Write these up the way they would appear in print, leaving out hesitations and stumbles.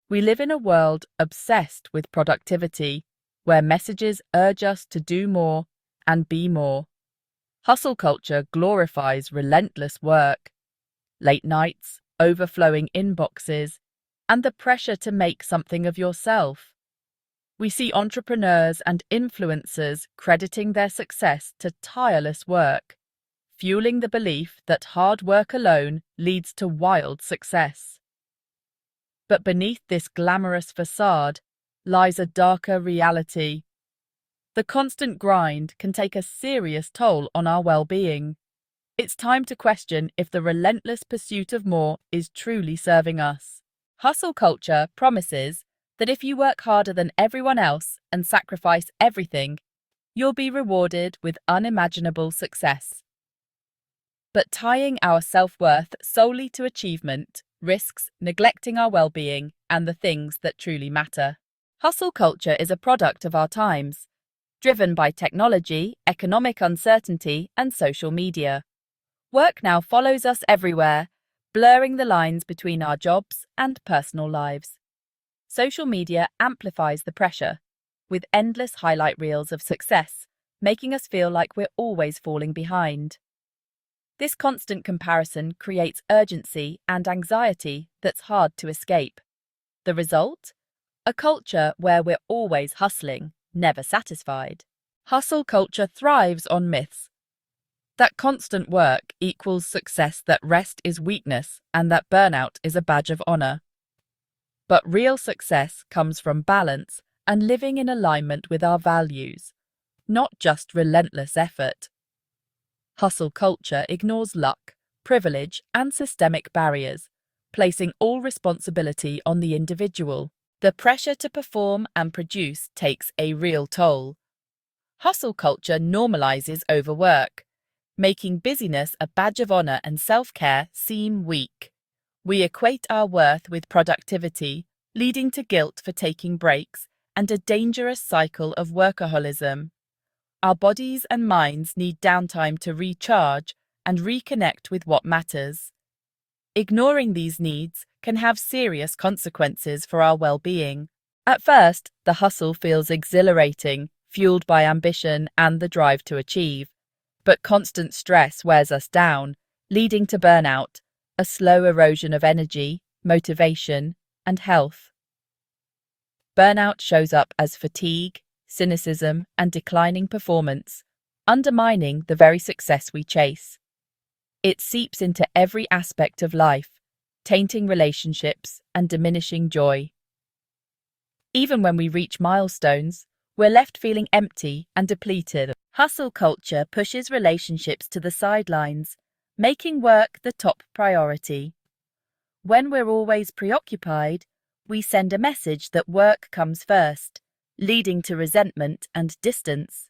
We live in a world obsessed with productivity, where messages urge us to do more and be more. Hustle culture glorifies relentless work, late nights, overflowing inboxes, and the pressure to make something of yourself. We see entrepreneurs and influencers crediting their success to tireless work, fueling the belief that hard work alone leads to wild success. But beneath this glamorous facade lies a darker reality. The constant grind can take a serious toll on our well-being. It's time to question if the relentless pursuit of more is truly serving us. Hustle culture promises that if you work harder than everyone else and sacrifice everything, you'll be rewarded with unimaginable success. But tying our self-worth solely to achievement risks neglecting our well-being and the things that truly matter. Hustle culture is a product of our times, driven by technology, economic uncertainty, and social media. Work now follows us everywhere, blurring the lines between our jobs and personal lives. Social media amplifies the pressure, with endless highlight reels of success, making us feel like we're always falling behind. This constant comparison creates urgency and anxiety that's hard to escape. The result? A culture where we're always hustling, never satisfied. Hustle culture thrives on myths that constant work equals success, that rest is weakness, and that burnout is a badge of honor. But real success comes from balance and living in alignment with our values, not just relentless effort. Hustle culture ignores luck, privilege, and systemic barriers, placing all responsibility on the individual. The pressure to perform and produce takes a real toll. Hustle culture normalizes overwork, making busyness a badge of honor and self-care seem weak. We equate our worth with productivity, leading to guilt for taking breaks and a dangerous cycle of workaholism. Our bodies and minds need downtime to recharge and reconnect with what matters. Ignoring these needs can have serious consequences for our well-being. At first, the hustle feels exhilarating, fueled by ambition and the drive to achieve. But constant stress wears us down, leading to burnout, a slow erosion of energy, motivation, and health. Burnout shows up as fatigue, cynicism, and declining performance, undermining the very success we chase. It seeps into every aspect of life, tainting relationships and diminishing joy. Even when we reach milestones, we're left feeling empty and depleted. Hustle culture pushes relationships to the sidelines, making work the top priority. When we're always preoccupied, we send a message that work comes first, leading to resentment and distance.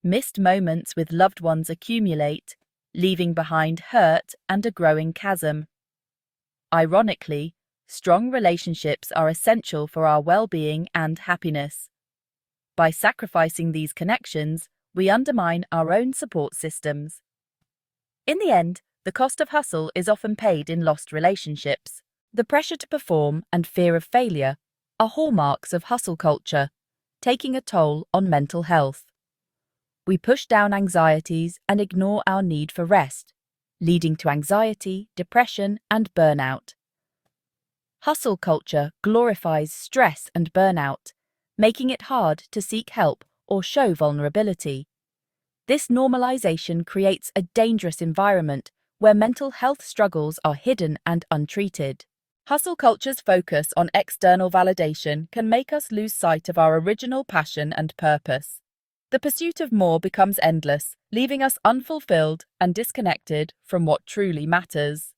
Missed moments with loved ones accumulate, leaving behind hurt and a growing chasm. Ironically, strong relationships are essential for our well-being and happiness. By sacrificing these connections, we undermine our own support systems. In the end, the cost of hustle is often paid in lost relationships. The pressure to perform and fear of failure are hallmarks of hustle culture, taking a toll on mental health. We push down anxieties and ignore our need for rest, leading to anxiety, depression, and burnout. Hustle culture glorifies stress and burnout, making it hard to seek help or show vulnerability. This normalization creates a dangerous environment where mental health struggles are hidden and untreated. Hustle culture's focus on external validation can make us lose sight of our original passion and purpose. The pursuit of more becomes endless, leaving us unfulfilled and disconnected from what truly matters.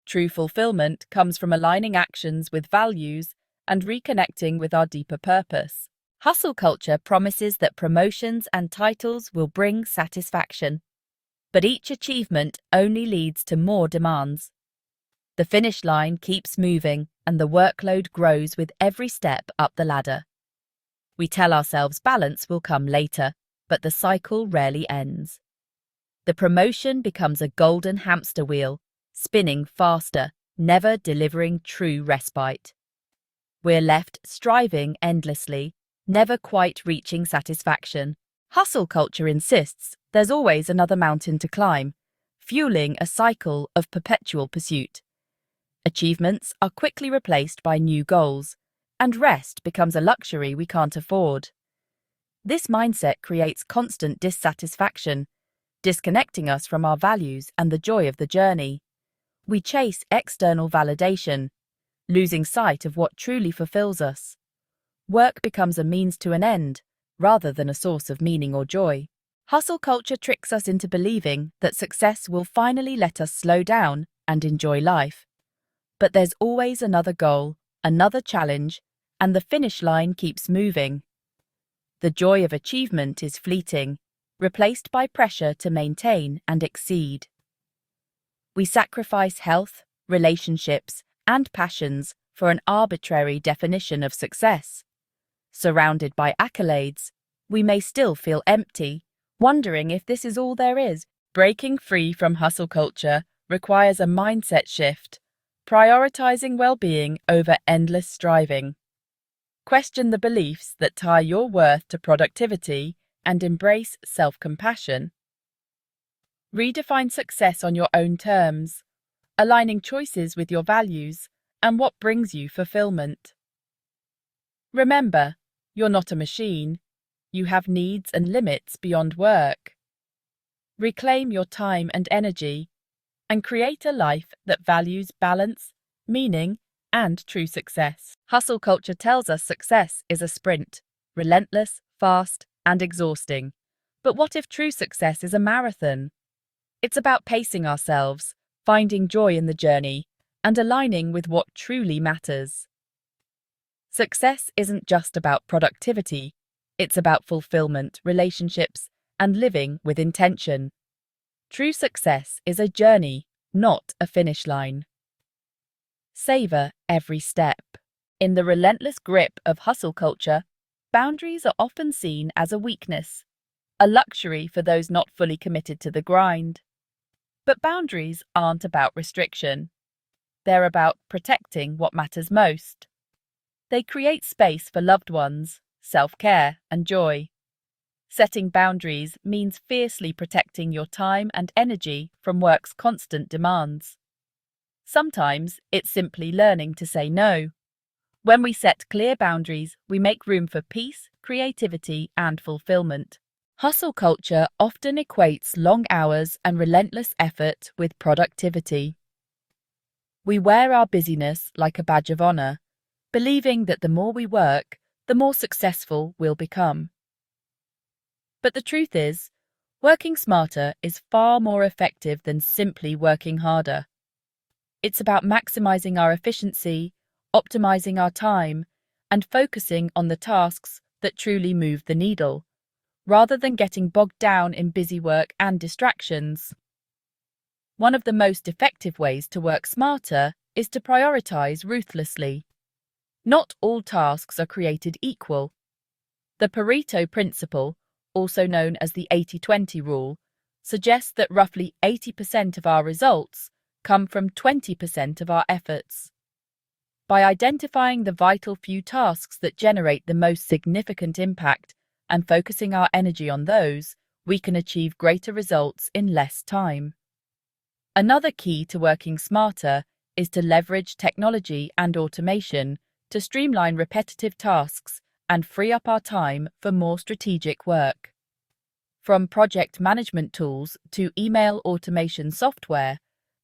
True fulfillment comes from aligning actions with values and reconnecting with our deeper purpose. Hustle culture promises that promotions and titles will bring satisfaction, but each achievement only leads to more demands. The finish line keeps moving, and the workload grows with every step up the ladder. We tell ourselves balance will come later, but the cycle rarely ends. The promotion becomes a golden hamster wheel, spinning faster, never delivering true respite. We're left striving endlessly, never quite reaching satisfaction. Hustle culture insists there's always another mountain to climb, fueling a cycle of perpetual pursuit. Achievements are quickly replaced by new goals, and rest becomes a luxury we can't afford. This mindset creates constant dissatisfaction, disconnecting us from our values and the joy of the journey. We chase external validation, losing sight of what truly fulfills us. Work becomes a means to an end, rather than a source of meaning or joy. Hustle culture tricks us into believing that success will finally let us slow down and enjoy life. But there's always another goal, another challenge, and the finish line keeps moving. The joy of achievement is fleeting, replaced by pressure to maintain and exceed. We sacrifice health, relationships, and passions for an arbitrary definition of success. Surrounded by accolades, we may still feel empty, wondering if this is all there is. Breaking free from hustle culture requires a mindset shift, prioritizing well-being over endless striving. Question the beliefs that tie your worth to productivity and embrace self-compassion. Redefine success on your own terms, aligning choices with your values and what brings you fulfillment. Remember, you're not a machine. You have needs and limits beyond work. Reclaim your time and energy, and create a life that values balance, meaning, and true success. Hustle culture tells us success is a sprint, relentless, fast, and exhausting. But what if true success is a marathon? It's about pacing ourselves, finding joy in the journey, and aligning with what truly matters. Success isn't just about productivity, it's about fulfillment, relationships, and living with intention. True success is a journey, not a finish line. Savor every step. In the relentless grip of hustle culture, boundaries are often seen as a weakness, a luxury for those not fully committed to the grind. But boundaries aren't about restriction. They're about protecting what matters most. They create space for loved ones, self-care, and joy. Setting boundaries means fiercely protecting your time and energy from work's constant demands. Sometimes it's simply learning to say no. When we set clear boundaries, we make room for peace, creativity, and fulfillment. Hustle culture often equates long hours and relentless effort with productivity. We wear our busyness like a badge of honor, believing that the more we work, the more successful we'll become. But the truth is, working smarter is far more effective than simply working harder. It's about maximizing our efficiency, optimizing our time, and focusing on the tasks that truly move the needle, rather than getting bogged down in busy work and distractions. One of the most effective ways to work smarter is to prioritize ruthlessly. Not all tasks are created equal. The Pareto principle, also known as the 80-20 rule, suggests that roughly 80% of our results come from 20% of our efforts. By identifying the vital few tasks that generate the most significant impact and focusing our energy on those, we can achieve greater results in less time. Another key to working smarter is to leverage technology and automation to streamline repetitive tasks and free up our time for more strategic work. From project management tools to email automation software,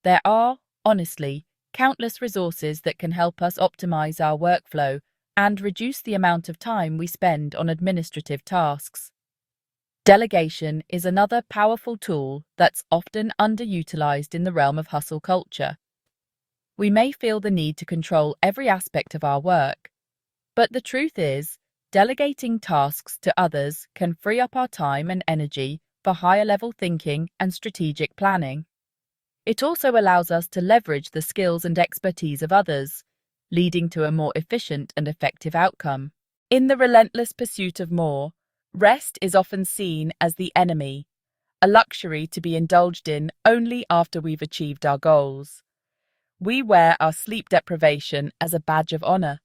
there are, honestly, countless resources that can help us optimize our workflow and reduce the amount of time we spend on administrative tasks. Delegation is another powerful tool that's often underutilized in the realm of hustle culture. We may feel the need to control every aspect of our work, but the truth is, delegating tasks to others can free up our time and energy for higher-level thinking and strategic planning. It also allows us to leverage the skills and expertise of others, leading to a more efficient and effective outcome. In the relentless pursuit of more, rest is often seen as the enemy, a luxury to be indulged in only after we've achieved our goals. We wear our sleep deprivation as a badge of honor,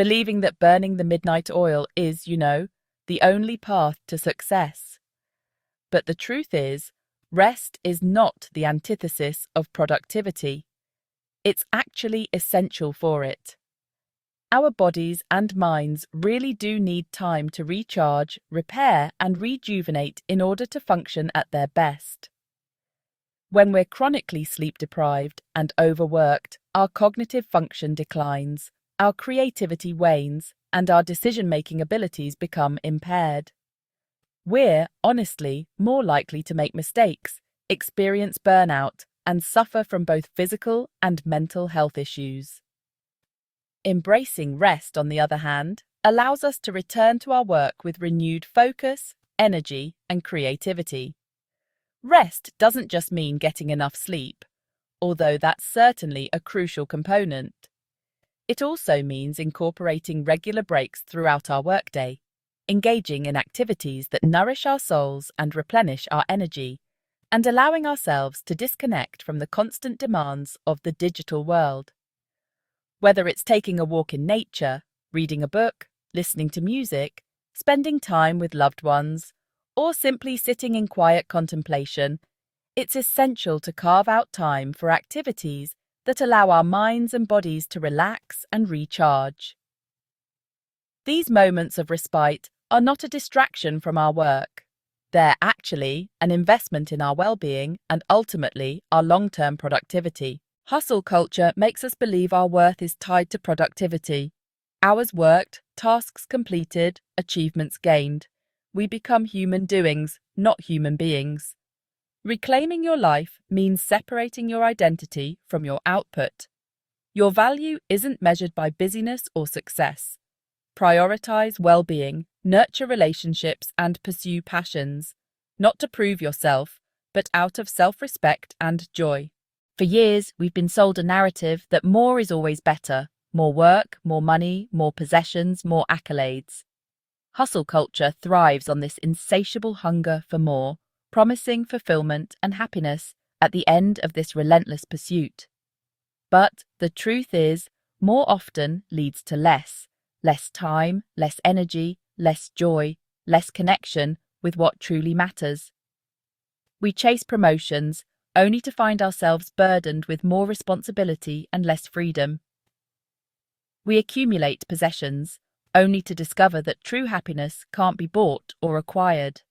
believing that burning the midnight oil is, the only path to success. But the truth is, rest is not the antithesis of productivity. It's actually essential for it. Our bodies and minds really do need time to recharge, repair, and rejuvenate in order to function at their best. When we're chronically sleep-deprived and overworked, our cognitive function declines, our creativity wanes, and our decision-making abilities become impaired. We're, honestly, more likely to make mistakes, experience burnout, and suffer from both physical and mental health issues. Embracing rest, on the other hand, allows us to return to our work with renewed focus, energy, and creativity. Rest doesn't just mean getting enough sleep, although that's certainly a crucial component. It also means incorporating regular breaks throughout our workday, engaging in activities that nourish our souls and replenish our energy, and allowing ourselves to disconnect from the constant demands of the digital world. Whether it's taking a walk in nature, reading a book, listening to music, spending time with loved ones, or simply sitting in quiet contemplation, it's essential to carve out time for activities that allow our minds and bodies to relax and recharge. These moments of respite are not a distraction from our work. They're actually an investment in our well-being and ultimately our long-term productivity. Hustle culture makes us believe our worth is tied to productivity. Hours worked, tasks completed, achievements gained. We become human doings, not human beings. Reclaiming your life means separating your identity from your output. Your value isn't measured by busyness or success. Prioritize well-being, nurture relationships, and pursue passions, not to prove yourself, but out of self-respect and joy. For years, we've been sold a narrative that more is always better. More work, more money, more possessions, more accolades. Hustle culture thrives on this insatiable hunger for more, promising fulfillment and happiness at the end of this relentless pursuit. But the truth is, more often leads to less time, less energy, less joy, less connection with what truly matters. We chase promotions, only to find ourselves burdened with more responsibility and less freedom. We accumulate possessions, only to discover that true happiness can't be bought or acquired.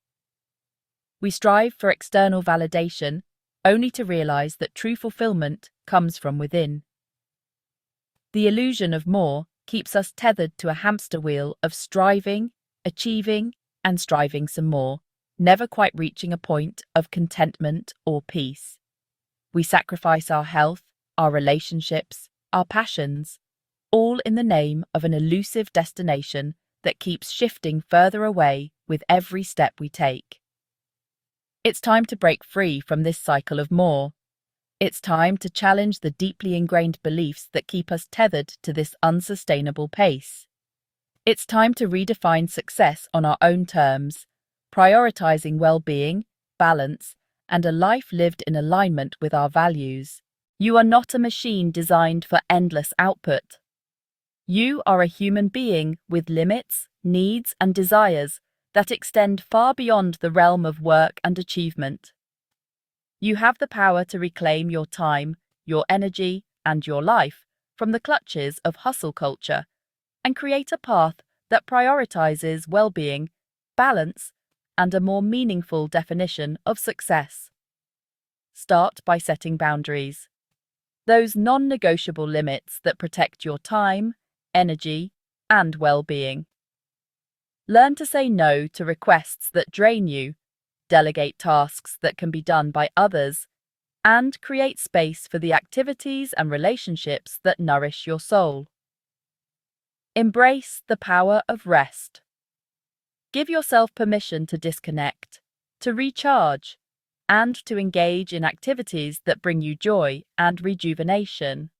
We strive for external validation, only to realize that true fulfillment comes from within. The illusion of more keeps us tethered to a hamster wheel of striving, achieving, and striving some more, never quite reaching a point of contentment or peace. We sacrifice our health, our relationships, our passions, all in the name of an elusive destination that keeps shifting further away with every step we take. It's time to break free from this cycle of more. It's time to challenge the deeply ingrained beliefs that keep us tethered to this unsustainable pace. It's time to redefine success on our own terms, prioritizing well-being, balance, and a life lived in alignment with our values. You are not a machine designed for endless output. You are a human being with limits, needs, and desires that extend far beyond the realm of work and achievement. You have the power to reclaim your time, your energy, and your life from the clutches of hustle culture and create a path that prioritizes well-being, balance, and a more meaningful definition of success. Start by setting boundaries. Those non-negotiable limits that protect your time, energy, and well-being. Learn to say no to requests that drain you, delegate tasks that can be done by others, and create space for the activities and relationships that nourish your soul. Embrace the power of rest. Give yourself permission to disconnect, to recharge, and to engage in activities that bring you joy and rejuvenation.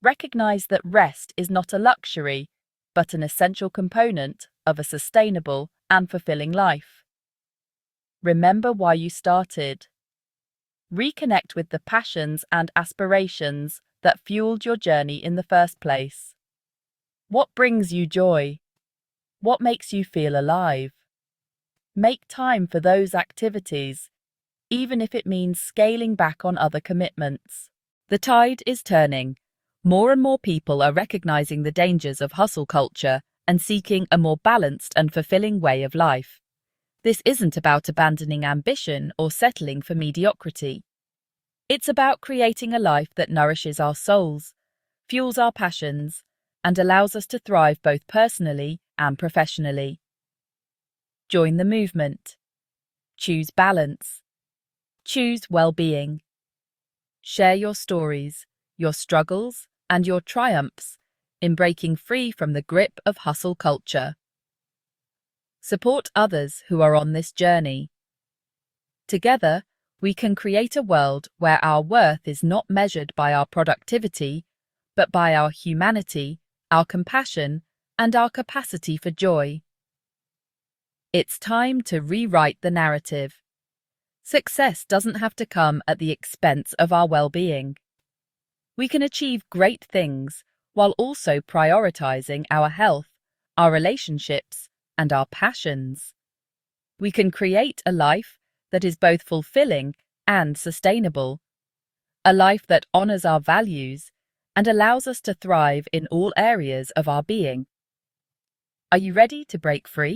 Recognize that rest is not a luxury, but an essential component of a sustainable and fulfilling life. Remember why you started. Reconnect with the passions and aspirations that fueled your journey in the first place. What brings you joy? What makes you feel alive? Make time for those activities, even if it means scaling back on other commitments. The tide is turning. More and more people are recognizing the dangers of hustle culture and seeking a more balanced and fulfilling way of life. This isn't about abandoning ambition or settling for mediocrity. It's about creating a life that nourishes our souls, fuels our passions, and allows us to thrive both personally and professionally. Join the movement. Choose balance. Choose well-being. Share your stories, your struggles, and your triumphs in breaking free from the grip of hustle culture. Support others who are on this journey. Together, we can create a world where our worth is not measured by our productivity, but by our humanity, our compassion, and our capacity for joy. It's time to rewrite the narrative. Success doesn't have to come at the expense of our well-being. We can achieve great things while also prioritizing our health, our relationships, and our passions. We can create a life that is both fulfilling and sustainable, a life that honors our values and allows us to thrive in all areas of our being. Are you ready to break free?